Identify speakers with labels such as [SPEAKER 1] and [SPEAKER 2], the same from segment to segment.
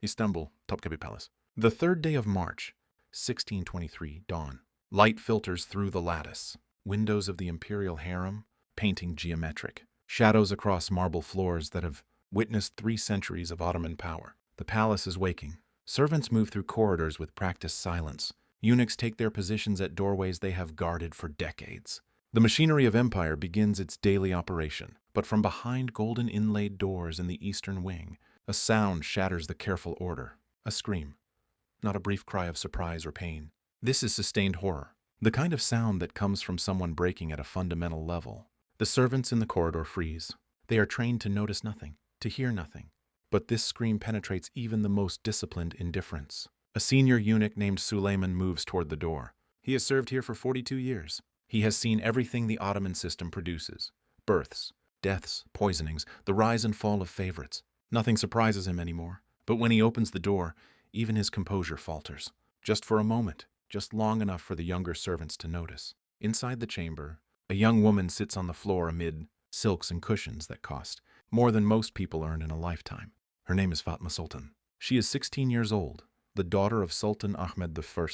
[SPEAKER 1] Istanbul, Topkapi Palace. The third day of March, 1623, dawn. Light filters through the lattice. Windows of the imperial harem, painting geometric. Shadows across marble floors that have witnessed 3 centuries of Ottoman power. The palace is waking. Servants move through corridors with practiced silence. Eunuchs take their positions at doorways they have guarded for decades. The machinery of empire begins its daily operation, but from behind golden inlaid doors in the eastern wing, a sound shatters the careful order. A scream. Not a brief cry of surprise or pain. This is sustained horror, the kind of sound that comes from someone breaking at a fundamental level. The servants in the corridor freeze. They are trained to notice nothing, to hear nothing. But this scream penetrates even the most disciplined indifference. A senior eunuch named Suleiman moves toward the door. He has served here for 42 years. He has seen everything the Ottoman system produces. Births, deaths, poisonings, the rise and fall of favorites. Nothing surprises him anymore. But when he opens the door, even his composure falters. Just for a moment, just long enough for the younger servants to notice. Inside the chamber, a young woman sits on the floor amid silks and cushions that cost more than most people earn in a lifetime. Her name is Fatma Sultan. She is 16 years old, the daughter of Sultan Ahmed I.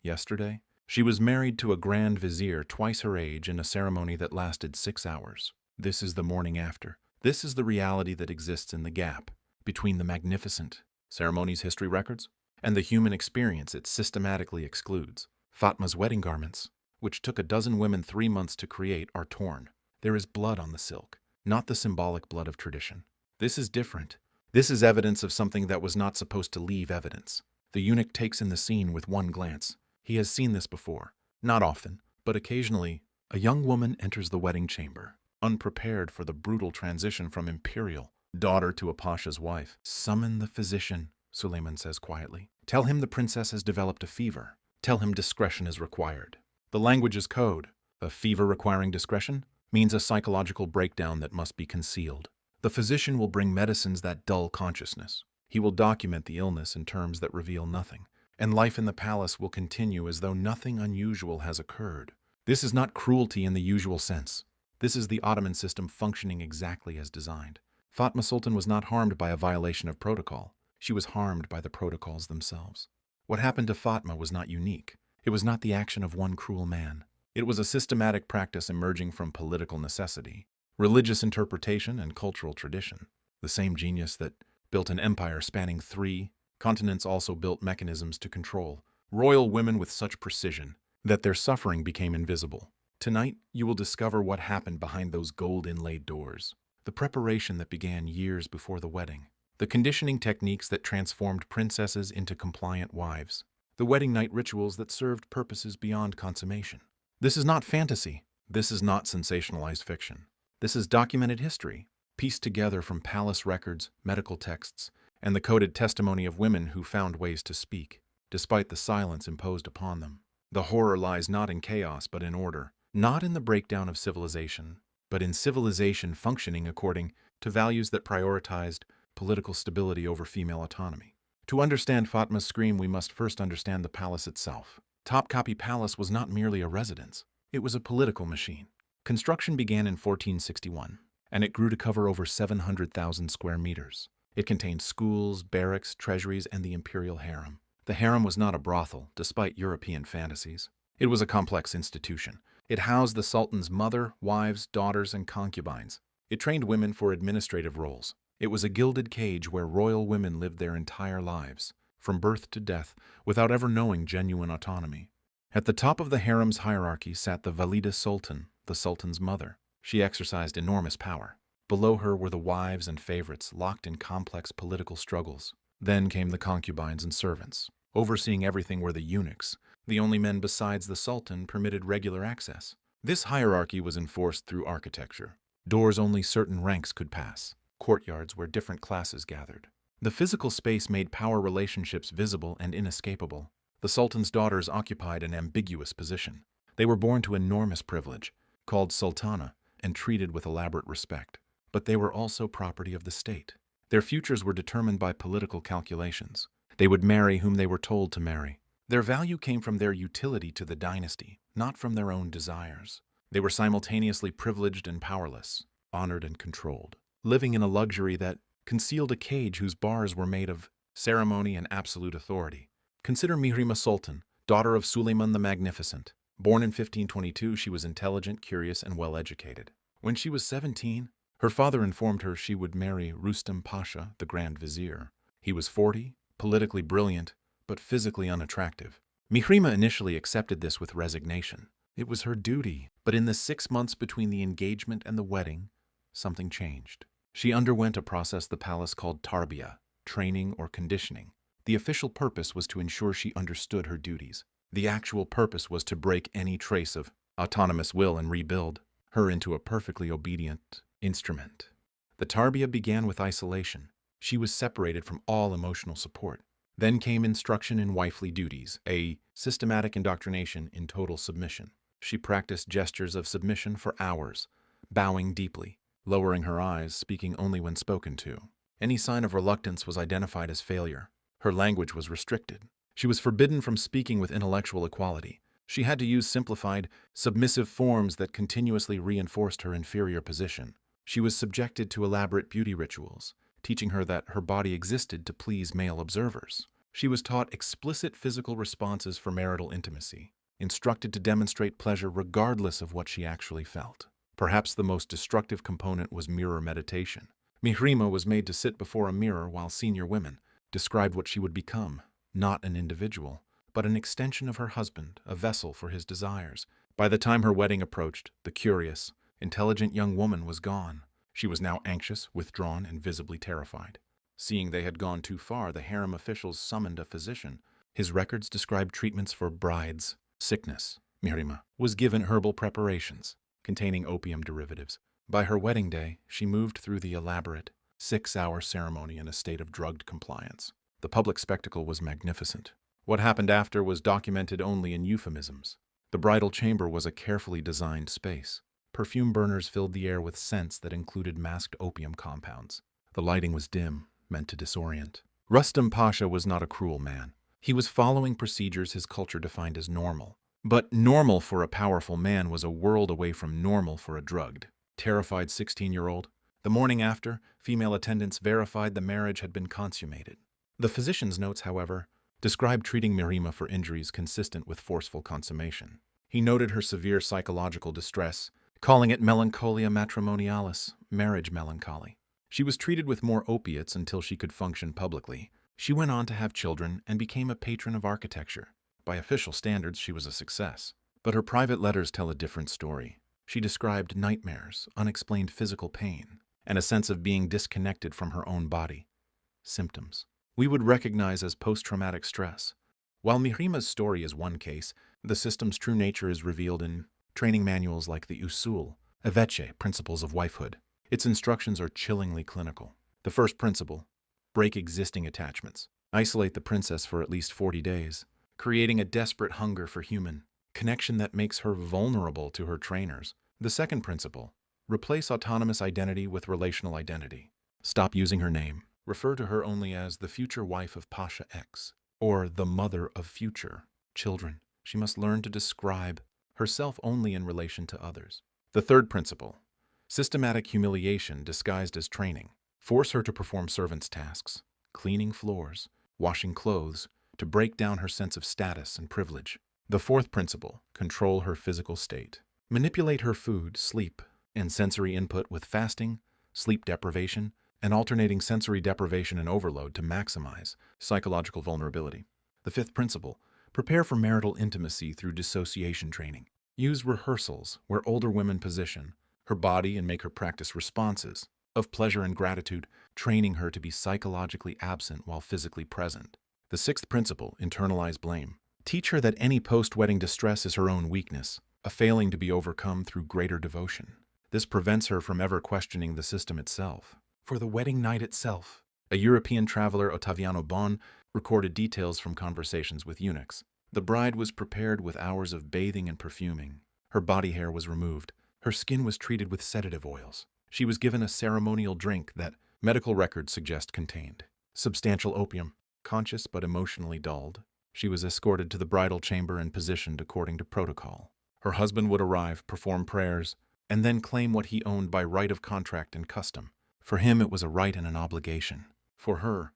[SPEAKER 1] Yesterday, she was married to a grand vizier twice her age in a ceremony that lasted 6 hours. This is the morning after. This is the reality that exists in the gap between the magnificent ceremony's history records and the human experience it systematically excludes. Fatma's wedding garments, which took a dozen women 3 months to create, are torn. There is blood on the silk, not the symbolic blood of tradition. This is different. This is evidence of something that was not supposed to leave evidence. The eunuch takes in the scene with one glance. He has seen this before. Not often, but occasionally, a young woman enters the wedding chamber, unprepared for the brutal transition from imperial daughter to a pasha's wife. "Summon the physician," Suleiman says quietly. "Tell him the princess has developed a fever. Tell him discretion is required." The language is code. A fever requiring discretion means a psychological breakdown that must be concealed. The physician will bring medicines that dull consciousness. He will document the illness in terms that reveal nothing, and life in the palace will continue as though nothing unusual has occurred. This is not cruelty in the usual sense. This is the Ottoman system functioning exactly as designed. Fatma Sultan was not harmed by a violation of protocol. She was harmed by the protocols themselves. What happened to Fatma was not unique. It was not the action of one cruel man. It was a systematic practice emerging from political necessity, religious interpretation, and cultural tradition. The same genius that built an empire spanning 3 continents also built mechanisms to control royal women with such precision that their suffering became invisible. Tonight, you will discover what happened behind those gold-inlaid doors, the preparation that began years before the wedding, the conditioning techniques that transformed princesses into compliant wives, the wedding night rituals that served purposes beyond consummation. This is not fantasy. This is not sensationalized fiction. This is documented history, pieced together from palace records, medical texts, and the coded testimony of women who found ways to speak, despite the silence imposed upon them. The horror lies not in chaos, but in order, not in the breakdown of civilization, but in civilization functioning according to values that prioritized political stability over female autonomy. To understand Fatma's scream, we must first understand the palace itself. Topkapi Palace was not merely a residence. It was a political machine. Construction began in 1461, and it grew to cover over 700,000 square meters. It contained schools, barracks, treasuries, and the imperial harem. The harem was not a brothel, despite European fantasies. It was a complex institution. It housed the sultan's mother, wives, daughters, and concubines. It trained women for administrative roles. It was a gilded cage where royal women lived their entire lives, from birth to death, without ever knowing genuine autonomy. At the top of the harem's hierarchy sat the Valida Sultan, the sultan's mother. She exercised enormous power. Below her were the wives and favorites, locked in complex political struggles. Then came the concubines and servants. Overseeing everything were the eunuchs, the only men besides the sultan permitted regular access. This hierarchy was enforced through architecture. Doors only certain ranks could pass. Courtyards where different classes gathered. The physical space made power relationships visible and inescapable. The sultan's daughters occupied an ambiguous position. They were born to enormous privilege, called sultana, and treated with elaborate respect. But they were also property of the state. Their futures were determined by political calculations. They would marry whom they were told to marry. Their value came from their utility to the dynasty, not from their own desires. They were simultaneously privileged and powerless, honored and controlled, living in a luxury that concealed a cage whose bars were made of ceremony, and absolute authority. Consider Mihrima Sultan, daughter of Suleiman the Magnificent. Born in 1522, she was intelligent, curious, and well-educated. When she was 17, her father informed her she would marry Rustam Pasha, the Grand Vizier. He was 40, politically brilliant, but physically unattractive. Mihrima initially accepted this with resignation. It was her duty, but in the 6 months between the engagement and the wedding, something changed. She underwent a process the palace called tarbiyah, training or conditioning. The official purpose was to ensure she understood her duties. The actual purpose was to break any trace of autonomous will and rebuild her into a perfectly obedient instrument. The tarbiyah began with isolation. She was separated from all emotional support. Then came instruction in wifely duties, a systematic indoctrination in total submission. She practiced gestures of submission for hours, bowing deeply, lowering her eyes, speaking only when spoken to. Any sign of reluctance was identified as failure. Her language was restricted. She was forbidden from speaking with intellectual equality. She had to use simplified, submissive forms that continuously reinforced her inferior position. She was subjected to elaborate beauty rituals, teaching her that her body existed to please male observers. She was taught explicit physical responses for marital intimacy, instructed to demonstrate pleasure regardless of what she actually felt. Perhaps the most destructive component was mirror meditation. Mihrima was made to sit before a mirror while senior women described what she would become, not an individual, but an extension of her husband, a vessel for his desires. By the time her wedding approached, the curious, intelligent young woman was gone. She was now anxious, withdrawn, and visibly terrified. Seeing they had gone too far, the harem officials summoned a physician. His records described treatments for brides' sickness. Mihrima was given herbal preparations containing opium derivatives. By her wedding day, she moved through the elaborate 6-hour ceremony in a state of drugged compliance. The public spectacle was magnificent. What happened after was documented only in euphemisms. The bridal chamber was a carefully designed space. Perfume burners filled the air with scents that included masked opium compounds. The lighting was dim, meant to disorient. Rustam Pasha was not a cruel man. He was following procedures his culture defined as normal. But normal for a powerful man was a world away from normal for a drugged, terrified 16-year-old. The morning after, female attendants verified the marriage had been consummated. The physician's notes, however, described treating Mihrima for injuries consistent with forceful consummation. He noted her severe psychological distress, calling it melancholia matrimonialis, marriage melancholy. She was treated with more opiates until she could function publicly. She went on to have children and became a patron of architecture. By official standards, she was a success. But her private letters tell a different story. She described nightmares, unexplained physical pain, and a sense of being disconnected from her own body. Symptoms we would recognize as post-traumatic stress. While Mihrima's story is one case, the system's true nature is revealed in training manuals like the Usul, Evece, Principles of Wifehood. Its instructions are chillingly clinical. The first principle: break existing attachments. Isolate the princess for at least 40 days, creating a desperate hunger for human connection that makes her vulnerable to her trainers. The second principle: replace autonomous identity with relational identity. Stop using her name. Refer to her only as the future wife of Pasha X, or the mother of future children. She must learn to describe herself only in relation to others. The third principle: systematic humiliation disguised as training. Force her to perform servants' tasks, cleaning floors, washing clothes, to break down her sense of status and privilege. The fourth principle: control her physical state. Manipulate her food, sleep, and sensory input with fasting, sleep deprivation, and alternating sensory deprivation and overload to maximize psychological vulnerability. The fifth principle: prepare for marital intimacy through dissociation training. Use rehearsals where older women position her body and make her practice responses of pleasure and gratitude, training her to be psychologically absent while physically present. The sixth principle: internalize blame. Teach her that any post-wedding distress is her own weakness, a failing to be overcome through greater devotion. This prevents her from ever questioning the system itself. For the wedding night itself, a European traveler, Ottaviano Bon, recorded details from conversations with eunuchs. The bride was prepared with hours of bathing and perfuming. Her body hair was removed. Her skin was treated with sedative oils. She was given a ceremonial drink that medical records suggest contained substantial opium. Conscious but emotionally dulled, she was escorted to the bridal chamber and positioned according to protocol. Her husband would arrive, perform prayers, and then claim what he owned by right of contract and custom. For him, it was a right and an obligation. For her,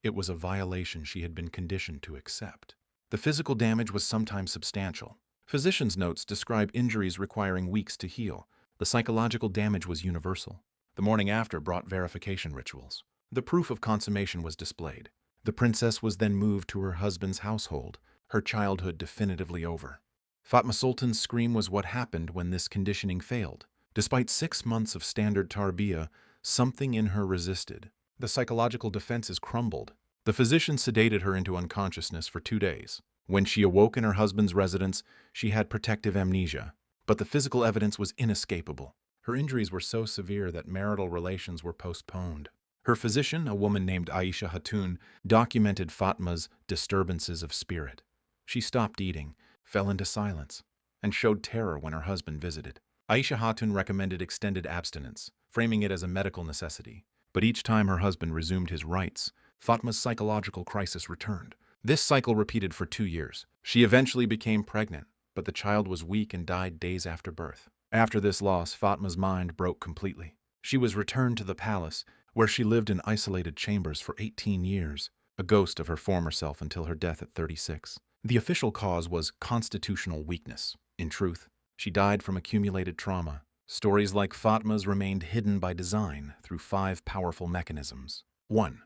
[SPEAKER 1] It was a violation she had been conditioned to accept. The physical damage was sometimes substantial. Physicians' notes describe injuries requiring weeks to heal. The psychological damage was universal. The morning after brought verification rituals. The proof of consummation was displayed. The princess was then moved to her husband's household, her childhood definitively over. Fatma Sultan's scream was what happened when this conditioning failed. Despite 6 months of standard tarbiyah, something in her resisted. The psychological defenses crumbled. The physician sedated her into unconsciousness for 2 days. When she awoke in her husband's residence, she had protective amnesia. But the physical evidence was inescapable. Her injuries were so severe that marital relations were postponed. Her physician, a woman named Aisha Hatun, documented Fatma's disturbances of spirit. She stopped eating, fell into silence, and showed terror when her husband visited. Aisha Hatun recommended extended abstinence, framing it as a medical necessity. But each time her husband resumed his rights, Fatma's psychological crisis returned. This cycle repeated for 2 years. She eventually became pregnant, but the child was weak and died days after birth. After this loss, Fatma's mind broke completely. She was returned to the palace, where she lived in isolated chambers for 18 years, a ghost of her former self until her death at 36. The official cause was constitutional weakness. In truth, she died from accumulated trauma. Stories like Fatma's remained hidden by design through 5 powerful mechanisms. 1.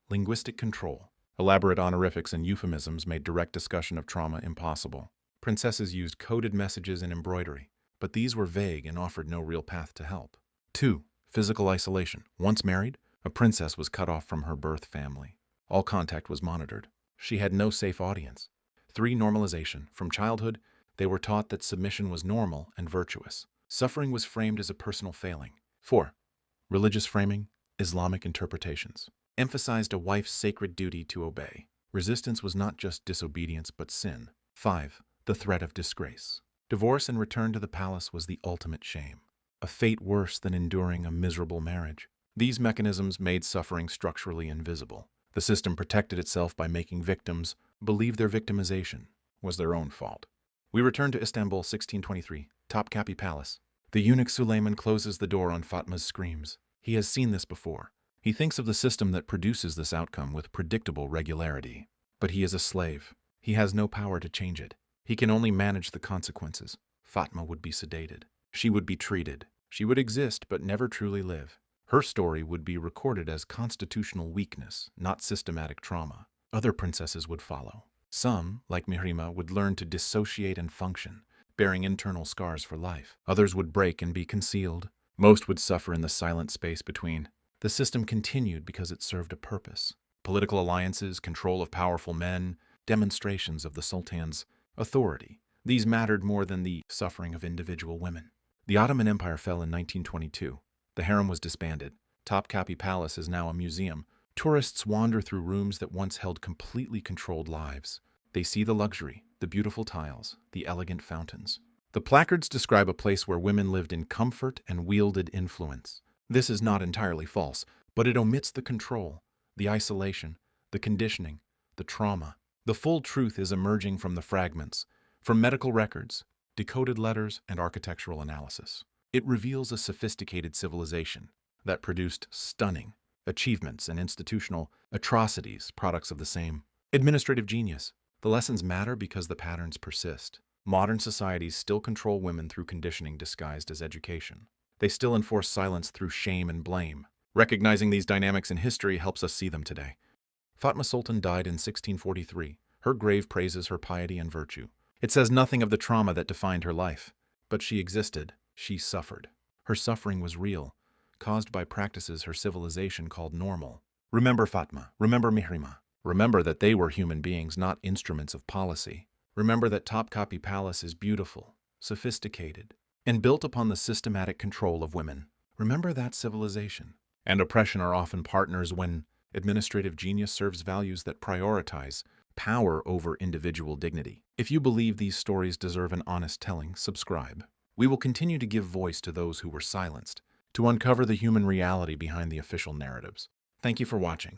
[SPEAKER 1] Linguistic control. Elaborate honorifics and euphemisms made direct discussion of trauma impossible. Princesses used coded messages and embroidery, but these were vague and offered no real path to help. 2. Physical isolation. Once married, a princess was cut off from her birth family. All contact was monitored. She had no safe audience. 3. Normalization. From childhood, they were taught that submission was normal and virtuous. Suffering was framed as a personal failing. 4. Religious framing. Islamic interpretations emphasized a wife's sacred duty to obey. Resistance was not just disobedience but sin. 5. The threat of disgrace. Divorce and return to the palace was the ultimate shame, a fate worse than enduring a miserable marriage. These mechanisms made suffering structurally invisible. The system protected itself by making victims believe their victimization was their own fault. We return to Istanbul, 1623, Topkapi Palace. The eunuch Suleiman closes the door on Fatma's screams. He has seen this before. He thinks of the system that produces this outcome with predictable regularity. But he is a slave. He has no power to change it. He can only manage the consequences. Fatma would be sedated. She would be treated. She would exist but never truly live. Her story would be recorded as constitutional weakness, not systematic trauma. Other princesses would follow. Some, like Mihrima, would learn to dissociate and function, bearing internal scars for life. Others would break and be concealed. Most would suffer in the silent space between. The system continued because it served a purpose. Political alliances, control of powerful men, demonstrations of the sultan's authority. These mattered more than the suffering of individual women. The Ottoman Empire fell in 1922. The harem was disbanded. Topkapi Palace is now a museum. Tourists wander through rooms that once held completely controlled lives. They see the luxury, the beautiful tiles, the elegant fountains. The placards describe a place where women lived in comfort and wielded influence. This is not entirely false, but it omits the control, the isolation, the conditioning, the trauma. The full truth is emerging from the fragments, from medical records, decoded letters, and architectural analysis. It reveals a sophisticated civilization that produced stunning achievements and institutional atrocities, products of the same administrative genius. The lessons matter because the patterns persist. Modern societies still control women through conditioning disguised as education. They still enforce silence through shame and blame. Recognizing these dynamics in history helps us see them today. Fatma Sultan died in 1643. Her grave praises her piety and virtue. It says nothing of the trauma that defined her life. But she existed. She suffered. Her suffering was real, caused by practices her civilization called normal. Remember Fatma. Remember Mihrima. Remember that they were human beings, not instruments of policy. Remember that Topkapi Palace is beautiful, sophisticated, and built upon the systematic control of women. Remember that civilization and oppression are often partners when administrative genius serves values that prioritize power over individual dignity. If you believe these stories deserve an honest telling, subscribe. We will continue to give voice to those who were silenced, to uncover the human reality behind the official narratives. Thank you for watching.